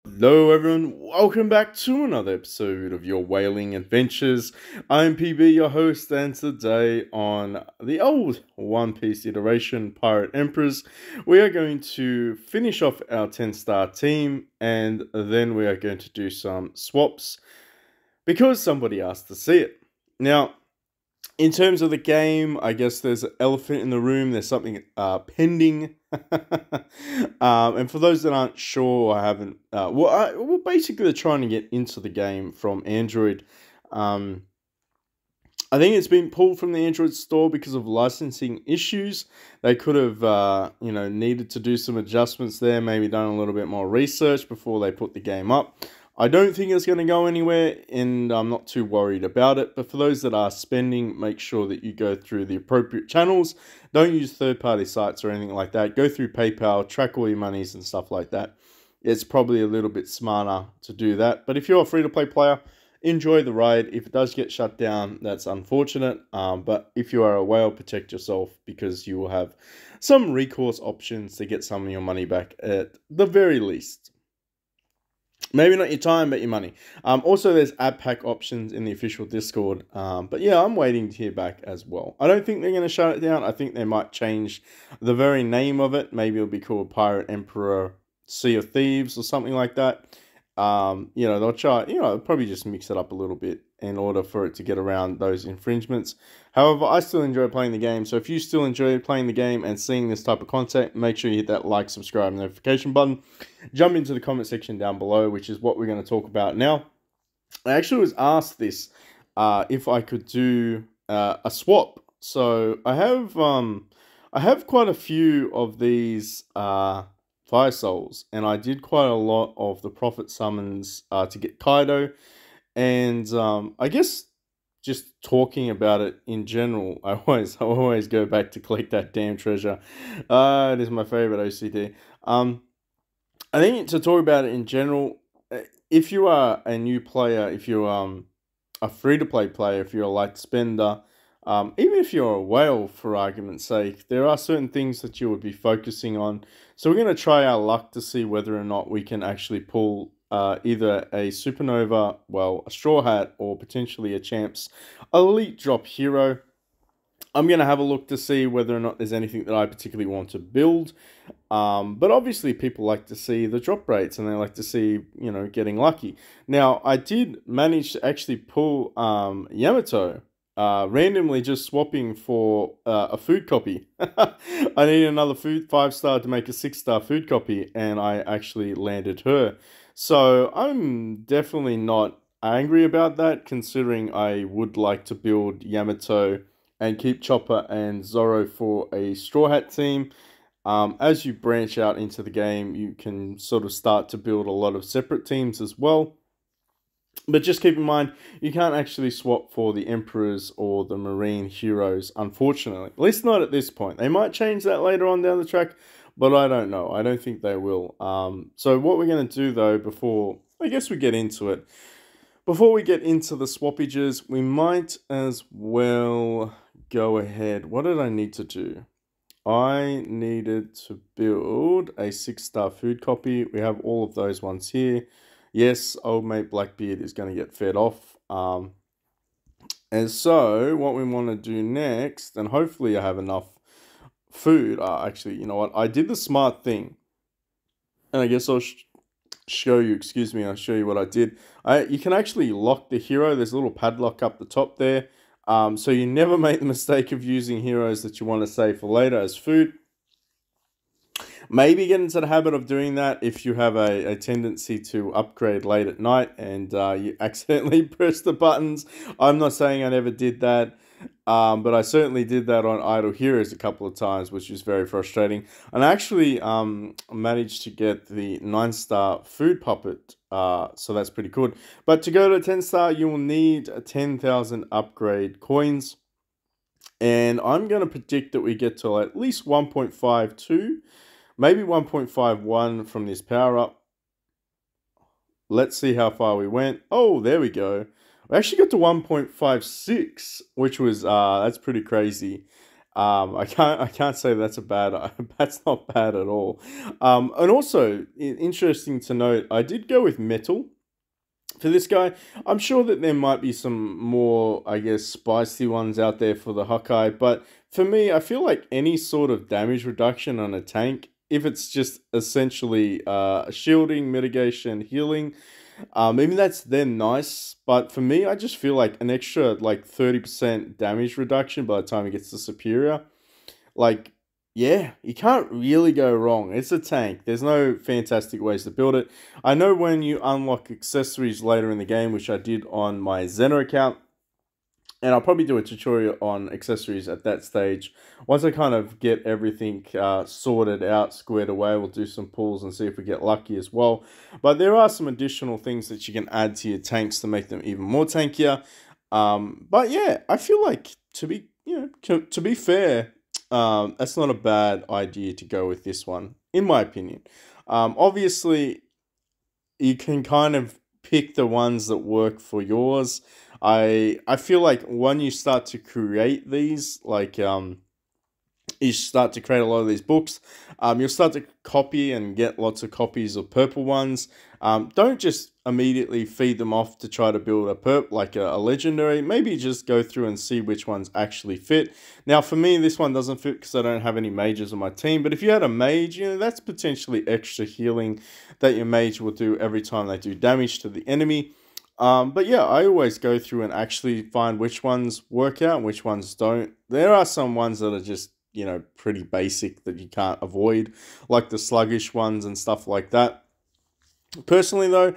Hello, everyone. Welcome back to another episode of your whaling adventures. I'm PB, your host, and today on the old One Piece iteration, Pirate Emperors, we are going to finish off our 10-star team, and then we are going to do some swaps because somebody asked to see it. Now, in terms of the game, I guess there's an elephant in the room. There's something pending. And for those that aren't sure, I haven't. Well, basically, they're trying to get into the game from Android. Um, I think it's been pulled from the Android store because of licensing issues. They could have, needed to do some adjustments there. Maybe done a little bit more research before they put the game up. I don't think it's going to go anywhere, and I'm not too worried about it. But for those that are spending, make sure that you go through the appropriate channels. Don't use third-party sites or anything like that. Go through PayPal, track all your monies and stuff like that. It's probably a little bit smarter to do that. But if you're a free-to-play player, enjoy the ride. If it does get shut down, that's unfortunate. But if you are a whale, protect yourself because you will have some recourse options to get some of your money back at the very least. Maybe not your time, but your money. Also, there's ad pack options in the official Discord. But yeah, I'm waiting to hear back as well. I don't think they're going to shut it down. I think they might change the very name of it. Maybe it'll be called Pirate Emperor Sea of Thieves or something like that. They'll try, they'll probably just mix it up a little bit in order for it to get around those infringements. However, I still enjoy playing the game. So if you still enjoy playing the game and seeing this type of content, make sure you hit that like, subscribe, and notification button. Jump into the comment section down below, which is what we're going to talk about now. I actually was asked this, if I could do a swap. So I have quite a few of these Fire Souls, and I did quite a lot of the Prophet Summons to get Kaido, and I guess just talking about it in general, I always go back to collect that damn treasure. It is my favorite OCD. I think to talk about it in general, if you are a new player, if you're a free to play player, if you're a light spender, even if you're a whale, for argument's sake, there are certain things that you would be focusing on. So we're going to try our luck to see whether or not we can actually pull either a Supernova, well, a Straw Hat, or potentially a Champs Elite Drop Hero. I'm going to have a look to see whether or not there's anything that I particularly want to build. But obviously people like to see the drop rates and they like to see, getting lucky. Now, I did manage to actually pull Yamato, randomly just swapping for a food copy. I needed another 5-star to make a 6-star food copy, and I actually landed her. So I'm definitely not angry about that, considering I would like to build Yamato and keep Chopper and Zoro for a Straw Hat team. As you branch out into the game, you can sort of start to build a lot of separate teams as well. But just keep in mind, you can't actually swap for the Emperors or the Marine Heroes, unfortunately. At least not at this point. They might change that later on down the track, but I don't know. I don't think they will. So what we're going to do, though, before I guess we get into it, before we get into the swappages, we might as well go ahead. What did I need to do? I needed to build a 6-star food copy. We have all of those ones here. Yes, old mate Blackbeard is going to get fed off. And so what we want to do next, and hopefully I have enough food. Actually, you know what? I did the smart thing. And I guess I'll show you, excuse me, I'll show you what I did. You can actually lock the hero. There's a little padlock up the top there. So you never make the mistake of using heroes that you want to save for later as food. Maybe get into the habit of doing that if you have a tendency to upgrade late at night and you accidentally press the buttons. I'm not saying I never did that, but I certainly did that on Idle Heroes a couple of times, which was very frustrating. And I actually managed to get the 9-star food puppet, so that's pretty good. But to go to 10-star, you will need 10,000 upgrade coins. And I'm going to predict that we get to at least 1.52. Maybe 1.51 from this power up. Let's see how far we went. Oh, there we go. We actually got to 1.56, which was, that's pretty crazy. I can't say that's a bad that's not bad at all. And also interesting to note, I did go with metal for this guy. I'm sure that there might be some more, I guess, spicy ones out there for the Hawkeye, but for me, I feel like any sort of damage reduction on a tank, if it's just essentially shielding, mitigation, healing, maybe that's then nice. But for me, I just feel like an extra like 30% damage reduction by the time it gets to superior. Like, yeah, you can't really go wrong. It's a tank. There's no fantastic ways to build it. I know when you unlock accessories later in the game, which I did on my Zeno account, and I'll probably do a tutorial on accessories at that stage. Once I kind of get everything sorted out, squared away, we'll do some pulls and see if we get lucky as well. But there are some additional things that you can add to your tanks to make them even more tankier. But yeah, I feel like to be fair, that's not a bad idea to go with this one, in my opinion. Obviously, you can kind of pick the ones that work for yours. I feel like when you start to create these, like you start to create a lot of these books, you'll start to copy and get lots of copies of purple ones. Don't just immediately feed them off to try to build a legendary. Maybe just go through and see which ones actually fit. Now, for me, this one doesn't fit because I don't have any mages on my team. But if you had a mage, that's potentially extra healing that your mage will do every time they do damage to the enemy. But yeah, I always go through and actually find which ones work out and which ones don't. There are some ones that are just, pretty basic that you can't avoid, like the sluggish ones and stuff like that. Personally, though,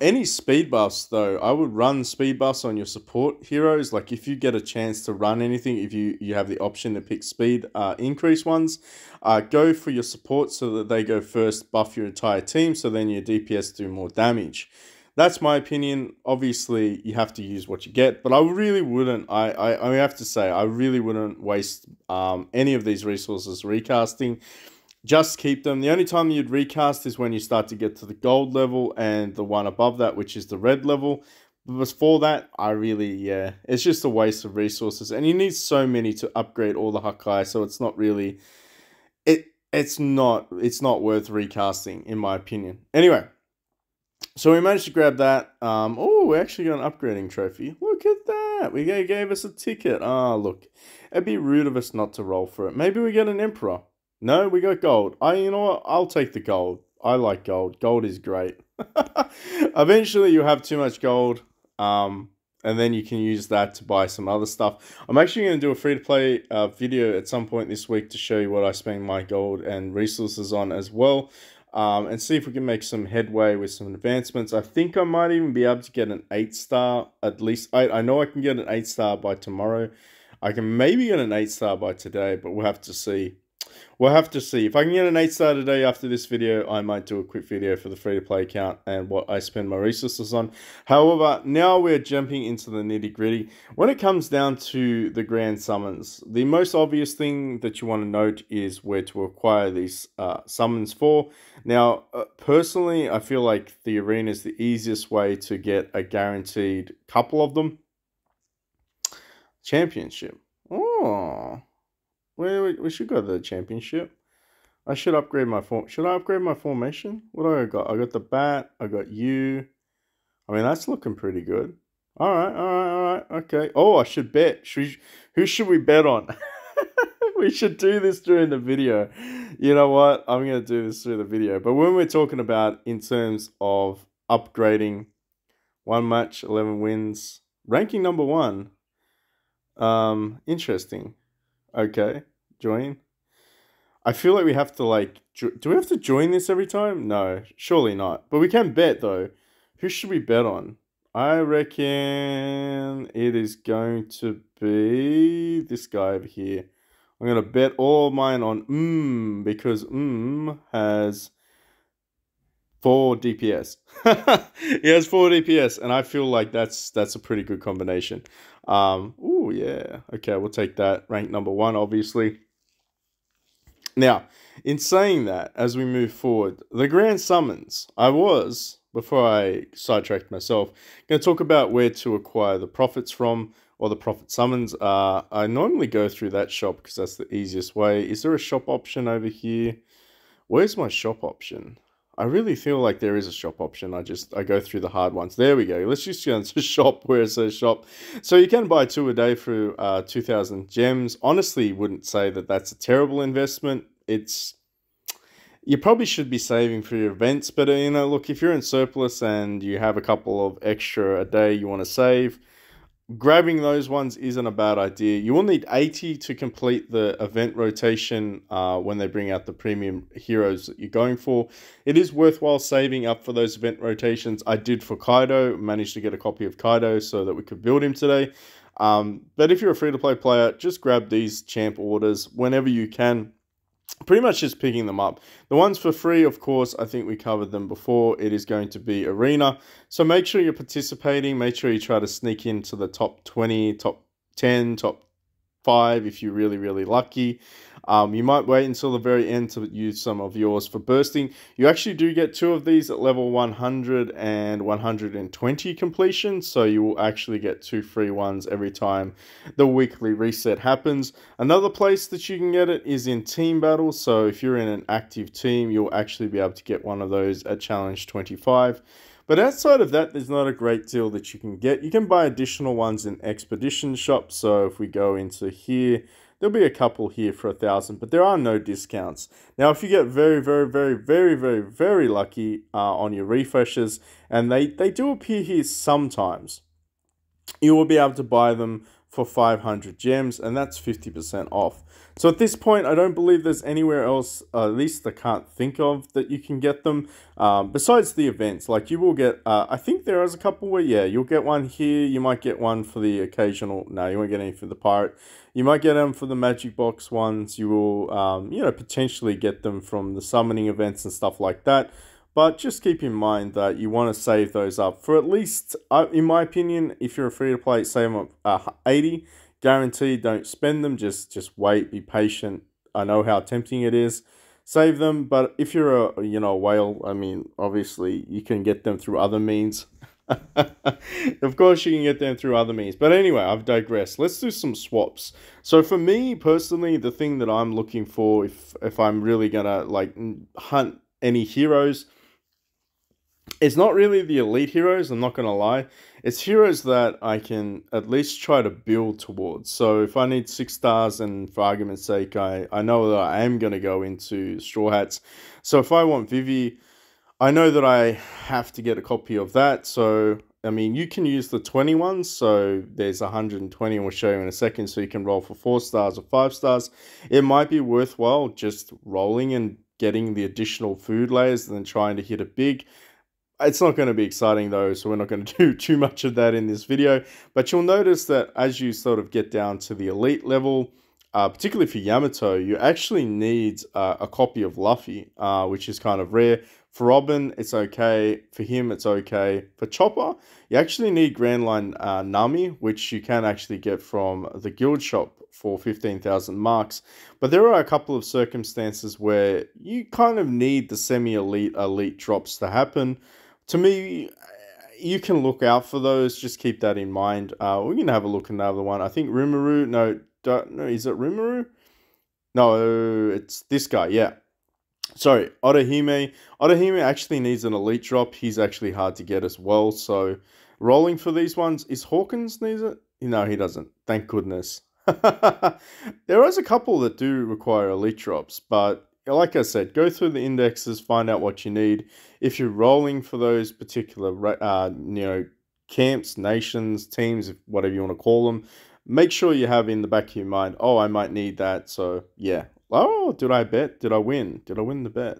any speed buffs, though, I would run speed buffs on your support heroes. Like, if you get a chance to run anything, if you have the option to pick speed increase ones, go for your support so that they go first, buff your entire team, so then your DPS do more damage. That's my opinion. Obviously, you have to use what you get, but I really wouldn't. I have to say, I really wouldn't waste any of these resources recasting. Just keep them. The only time you'd recast is when you start to get to the gold level and the one above that, which is the red level. But before that, it's just a waste of resources, and you need so many to upgrade all the Hakai, so it's not really it's not worth recasting, in my opinion. Anyway. So we managed to grab that. Oh, we actually got an upgrading trophy. Look at that. We gave us a ticket. Look. It'd be rude of us not to roll for it. Maybe we get an emperor. No, we got gold. You know what? I'll take the gold. I like gold. Gold is great. Eventually, you have too much gold. And then you can use that to buy some other stuff. I'm actually going to do a free-to-play video at some point this week to show you what I spend my gold and resources on as well. And see if we can make some headway with some advancements. I think I might even be able to get an 8-star at least. I know I can get an 8-star by tomorrow. I can maybe get an 8-star by today, but we'll have to see. We'll have to see. If I can get an 8-star today after this video, I might do a quick video for the free-to-play account and what I spend my resources on. However, now we're jumping into the nitty-gritty. When it comes down to the grand summons, the most obvious thing that you want to note is where to acquire these summons for. Now, personally, I feel like the arena is the easiest way to get a guaranteed couple of them. Championship. Oh... We should go to the championship. I should upgrade my form. Should I upgrade my formation? What do I got? I got the bat. I got you. I mean, that's looking pretty good. All right. Okay. Oh, I should bet. Who should we bet on? We should do this during the video. You know what? I'm going to do this through the video. But when we're talking about in terms of upgrading, 1 match, 11 wins, ranking number 1. Interesting. Okay, join. I feel like we have to do we have to join this every time? No, surely not. But we can bet though. Who should we bet on? I reckon it is going to be this guy over here. I'm going to bet all mine on because has 4 DPS. He has 4 DPS, and I feel like that's a pretty good combination. Oh yeah. Okay, we'll take that. Rank number 1, obviously. Now, in saying that, as we move forward, the grand summons, before I sidetracked myself, going to talk about where to acquire the profits from, or the Profit Summons. I normally go through that shop because that's the easiest way. Is there a shop option over here? Where's my shop option? I really feel like there is a shop option. I go through the hard ones. There we go. Let's just go into shop where it says shop. So you can buy 2 a day for 2,000 gems. Honestly, wouldn't say that that's a terrible investment. You probably should be saving for your events, but look, if you're in surplus and you have a couple of extra a day you want to save, grabbing those ones isn't a bad idea. You will need 80 to complete the event rotation when they bring out the premium heroes that you're going for. It is worthwhile saving up for those event rotations. I did for Kaido, managed to get a copy of Kaido so that we could build him today. But if you're a free-to-play player, just grab these champ orders whenever you can. Pretty much just picking them up. The ones for free, of course, I think we covered them before. It is going to be Arena. So make sure you're participating. Make sure you try to sneak into the top 20, top 10, top 5 if you're really, really lucky. You might wait until the very end to use some of yours for bursting. You actually do get 2 of these at level 100 and 120 completion, so you will actually get 2 free ones every time the weekly reset happens. Another place that you can get it is in team battles, so if you're in an active team, you'll actually be able to get one of those at challenge 25. But outside of that, there's not a great deal that you can get. You can buy additional ones in expedition shops. So if we go into here, there'll be a couple here for 1,000, but there are no discounts. Now, if you get very, very, very, very, very, very lucky on your refreshes, and they do appear here sometimes, you will be able to buy them for 500 gems, and that's 50% off. So at this point, I don't believe there's anywhere else, at least I can't think of, that you can get them. Besides the events, like you will get, I think there is a couple where, yeah, you'll get one here. You might get one for the occasional, no, you won't get any for the pirate. You might get them for the magic box ones. You will, potentially get them from the summoning events and stuff like that. But just keep in mind that you want to save those up for at least, in my opinion, if you're a free-to-play, save them up 80. Guaranteed, don't spend them. Just wait, be patient. I know how tempting it is. Save them, but if you're a whale, I mean, obviously you can get them through other means. Of course you can get them through other means. But anyway, I've digressed. Let's do some swaps. So for me personally, the thing that I'm looking for if I'm really gonna like hunt any heroes, it's not really the elite heroes, I'm not going to lie. It's heroes that I can at least try to build towards. So if I need 6 stars, and for argument's sake, I know that I am going to go into Straw Hats. So if I want Vivi, I know that I have to get a copy of that. So, I mean, you can use the 20 ones. So there's 120, and we'll show you in a second. So you can roll for 4 stars or 5 stars. It might be worthwhile just rolling and getting the additional food layers and then trying to hit it big. It's not going to be exciting though, so we're not going to do too much of that in this video. But you'll notice that as you sort of get down to the elite level, particularly for Yamato, you actually need a copy of Luffy, which is kind of rare. For Robin, it's okay. For him, it's okay. For Chopper, you actually need Grand Line Nami, which you can actually get from the guild shop for 15,000 marks. But there are a couple of circumstances where you kind of need the semi-elite drops to happen. To me, you can look out for those. Just keep that in mind. We're going to have a look at another one. I think Rimuru. No, is it Rimuru? No, it's this guy. Yeah. Sorry, Otohime. Otohime actually needs an elite drop. He's actually hard to get as well. So rolling for these ones. Is Hawkins needs it? No, he doesn't. Thank goodness. There is a couple that do require elite drops, but like I said, go through the indexes, find out what you need. If you're rolling for those particular, camps, nations, teams, whatever you want to call them, make sure you have in the back of your mind, oh, I might need that. So yeah. Oh, did I bet? Did I win? Did I win the bet?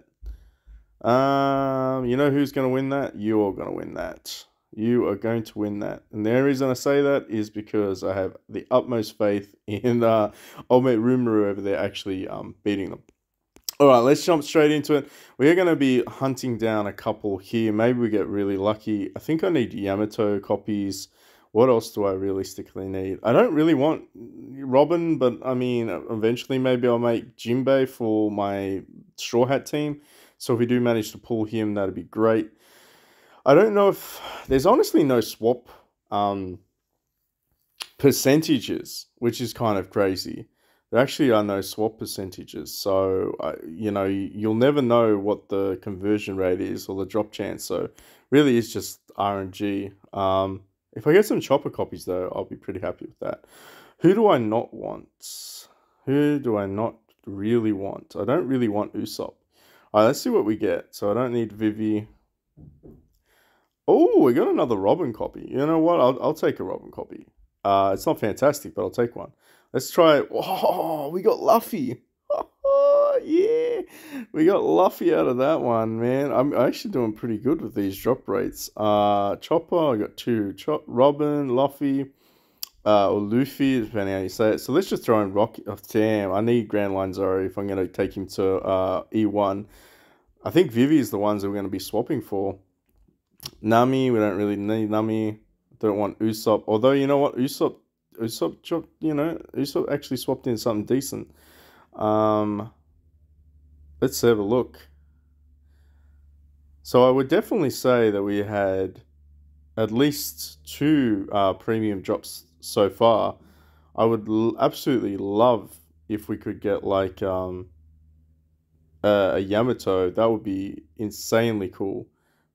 You know who's going to win that? You are going to win that. You are going to win that. And the only reason I say that is because I have the utmost faith in old mate Rimuru over there actually beating them. Alright, let's jump straight into it. We're going to be hunting down a couple here. Maybe we get really lucky. I think I need Yamato copies. What else do I realistically need? I don't really want Robin, but I mean, eventually maybe I'll make Jinbei for my Straw Hat team. So if we do manage to pull him, that'd be great. I don't know if... There's honestly no swap percentages, which is kind of crazy. There actually are no swap percentages, so you'll never know what the conversion rate is or the drop chance. So really, it's just RNG. If I get some chopper copies though, I'll be pretty happy with that. Who do I not want? Who do I not really want? I don't really want Usopp. All right, let's see what we get. So I don't need Vivi. Oh, we got another Robin copy. You know what? I'll take a Robin copy. It's not fantastic, but I'll take one. Let's try it. Oh, we got Luffy. Oh, yeah. We got Luffy out of that one, man. I'm actually doing pretty good with these drop rates. Chopper, I got two. Robin, Luffy, or Luffy, depending how you say it. So let's just throw in Rocky. Oh, damn, I need Grand Line Zoro if I'm going to take him to E1. I think Vivi is the ones that we're going to be swapping for. Nami, we don't really need Nami. Don't want Usopp. Although, you know what? Usopp, Usopp actually swapped in something decent. Let's have a look. So I would definitely say that we had at least two premium drops so far. I would absolutely love if we could get like a Yamato. That would be insanely cool.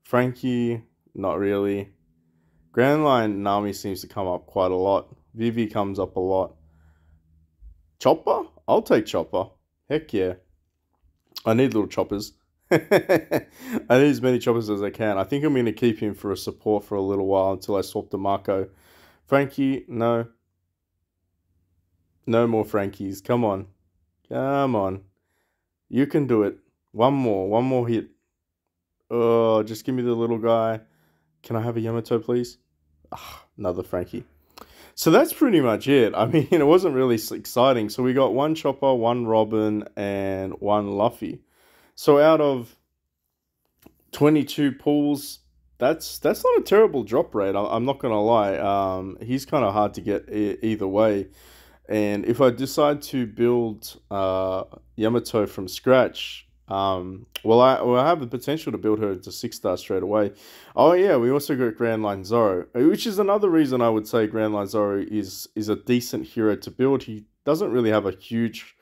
Frankie, not really. Grand Line Nami seems to come up quite a lot. Vivi comes up a lot. Chopper? I'll take Chopper. Heck yeah. I need little choppers. I need as many choppers as I can. I think I'm going to keep him for a support for a little while until I swap to Marco. Frankie, no. No more Frankies. Come on. Come on. You can do it. One more hit. Oh, just give me the little guy. Can I have a Yamato, please? Another Frankie. So that's pretty much it. I mean, it wasn't really exciting. So we got one Chopper, one Robin, and one Luffy. So out of 22 pulls, that's not a terrible drop rate. I'm not going to lie. He's kind of hard to get either way. And if I decide to build Yamato from scratch, I have the potential to build her into 6-star straight away. Oh yeah, we also got Grand Line Zoro, which is another reason I would say Grand Line Zoro is a decent hero to build. He doesn't really have a huge,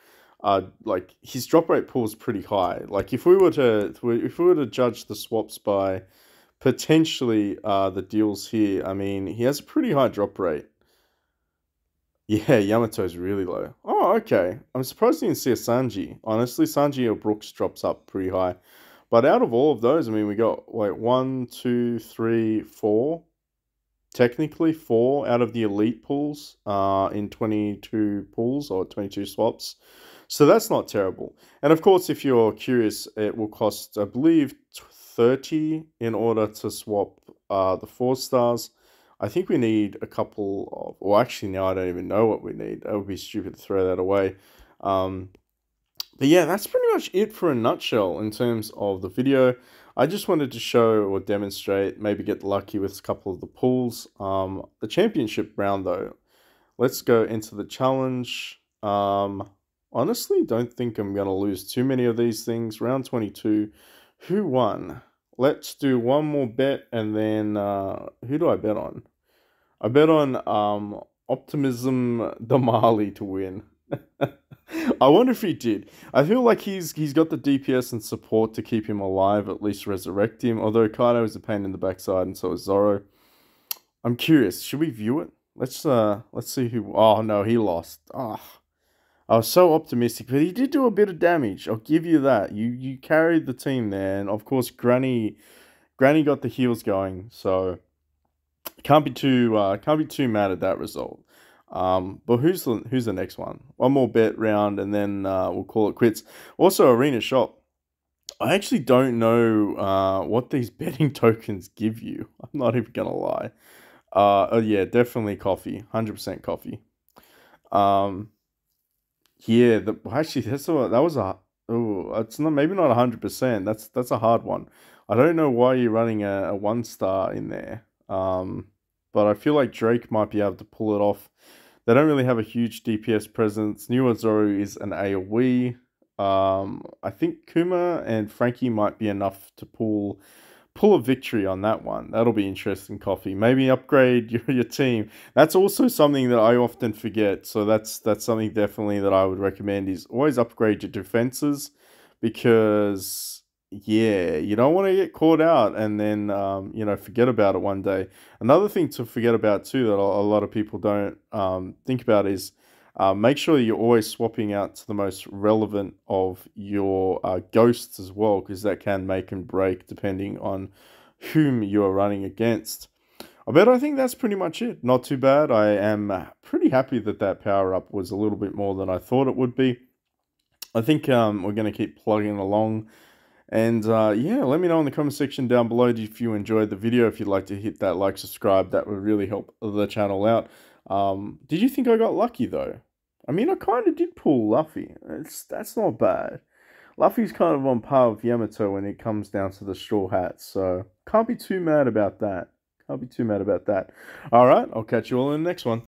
like his drop rate pool is pretty high. Like if we were to judge the swaps by potentially the deals here, I mean he has a pretty high drop rate. Yeah, Yamato's really low. Oh, okay. I'm surprised you didn't see a Sanji. Honestly, Sanji or Brooks drops up pretty high. But out of all of those, I mean, we got like 1, 2, 3, 4. Technically, 4 out of the elite pools in 22 pools or 22 swaps. So that's not terrible. And of course, if you're curious, it will cost, I believe, 30 in order to swap the 4 stars. I think we need a couple of, well, actually, now I don't even know what we need. That would be stupid to throw that away. But yeah, that's pretty much it for a nutshell in terms of the video. I just wanted to show or demonstrate, maybe get lucky with a couple of the pools. The championship round, though, let's go into the challenge. Honestly, don't think I'm going to lose too many of these things. Round 22, who won? Let's do one more bet, and then who do I bet on? I bet on Optimism Damali to win. I wonder if he did. I feel like he's got the DPS and support to keep him alive, at least resurrect him. Although Kaido is a pain in the backside, and so is Zoro. I'm curious. Should we view it? Let's see who. Oh no, he lost. Ah. Oh. I was so optimistic, but he did do a bit of damage. I'll give you that. You carried the team there, and of course, Granny got the heels going, so can't be too mad at that result. But who's the next one? One more bet round, and then we'll call it quits. Also, Arena Shop. I actually don't know what these betting tokens give you. I'm not even gonna lie. Oh yeah, definitely coffee. 100% coffee. Yeah, actually that was a it's not, maybe not 100%. That's a hard one. I don't know why you're running a 1-star in there. But I feel like Drake might be able to pull it off. They don't really have a huge DPS presence. New Zoro is an AoE. I think Kuma and Frankie might be enough to pull pull a victory on that one. That'll be interesting, Coffee. Maybe upgrade your team. That's also something that I often forget. So that's something definitely that I would recommend is always upgrade your defenses because yeah, you don't want to get caught out and then forget about it one day. Another thing to forget about too that a lot of people don't think about is make sure you're always swapping out to the most relevant of your ghosts as well, because that can make and break depending on whom you are running against. I think that's pretty much it. Not too bad. I am pretty happy that that power up was a little bit more than I thought it would be. I think we're going to keep plugging along. And yeah, let me know in the comment section down below if you enjoyed the video. If you'd like to hit that like, subscribe, that would really help the channel out. Did you think I got lucky though? I mean, I kind of did pull Luffy. That's not bad. Luffy's kind of on par with Yamato when it comes down to the straw hats, so can't be too mad about that. Can't be too mad about that. All right, I'll catch you all in the next one.